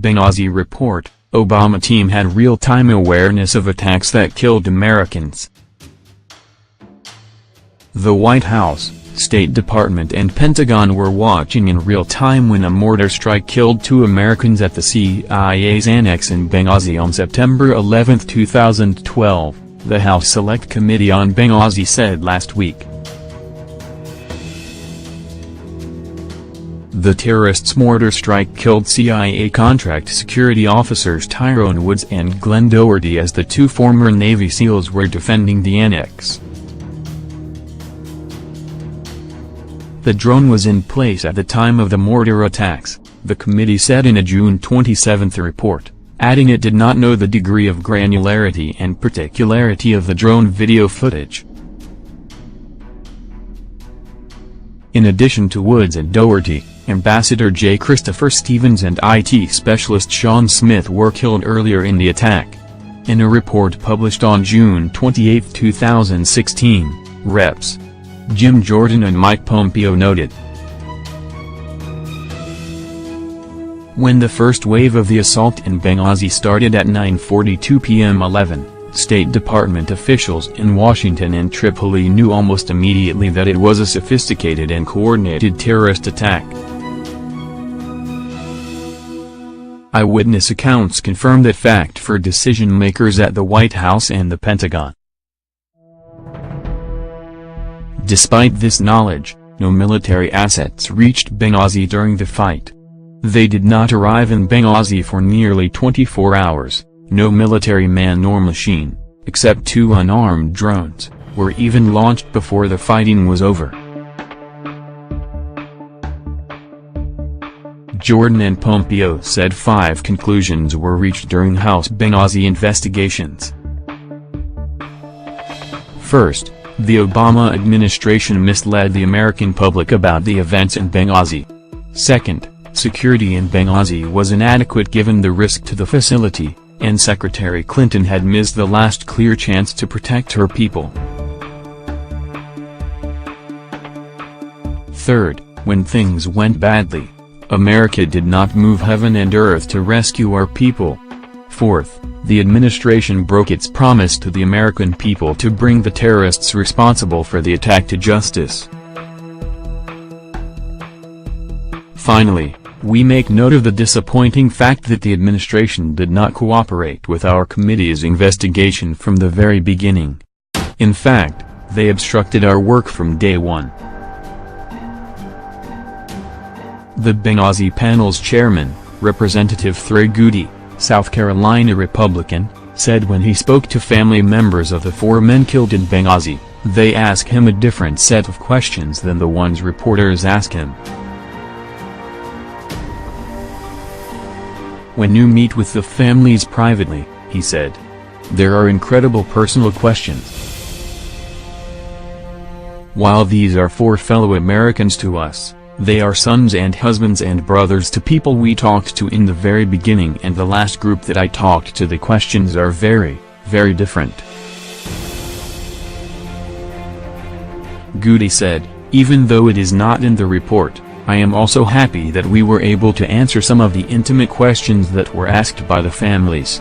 Benghazi report, Obama team had real-time awareness of attacks that killed Americans. The White House, State Department and Pentagon were watching in real time when a mortar strike killed 2 Americans at the CIA's annex in Benghazi on September 11, 2012, the House Select Committee on Benghazi said last week. The terrorists' mortar strike killed CIA contract security officers Tyrone Woods and Glenn Doherty as the 2 former Navy SEALs were defending the annex. The drone was in place at the time of the mortar attacks, the committee said in a June 27 report, adding it did not know the degree of granularity and particularity of the drone video footage. In addition to Woods and Doherty, Ambassador J. Christopher Stevens and IT specialist Sean Smith were killed earlier in the attack. In a report published on June 28, 2016, Reps. Jim Jordan and Mike Pompeo noted. When the first wave of the assault in Benghazi started at 9:42 p.m. 11, State Department officials in Washington and Tripoli knew almost immediately that it was a sophisticated and coordinated terrorist attack. Eyewitness accounts confirm that fact for decision-makers at the White House and the Pentagon. Despite this knowledge, no military assets reached Benghazi during the fight. They did not arrive in Benghazi for nearly 24 hours, no military man nor machine, except 2 unarmed drones, were even launched before the fighting was over. Jordan and Pompeo said 5 conclusions were reached during House Benghazi investigations. First, the Obama administration misled the American public about the events in Benghazi. Second, security in Benghazi was inadequate given the risk to the facility, and Secretary Clinton had missed the last clear chance to protect her people. Third, when things went badly, America did not move heaven and earth to rescue our people. Fourth, the administration broke its promise to the American people to bring the terrorists responsible for the attack to justice. Finally, we make note of the disappointing fact that the administration did not cooperate with our committee's investigation from the very beginning. In fact, they obstructed our work from day one. The Benghazi panel's chairman, Representative Trey Goody, South Carolina Republican, said when he spoke to family members of the 4 men killed in Benghazi, they asked him a different set of questions than the ones reporters asked him. When you meet with the families privately, he said, there are incredible personal questions. While these are 4 fellow Americans to us, they are sons and husbands and brothers to people we talked to in the very beginning, and the last group that I talked to, the questions are very, very different. Goody said, even though it is not in the report, I am also happy that we were able to answer some of the intimate questions that were asked by the families.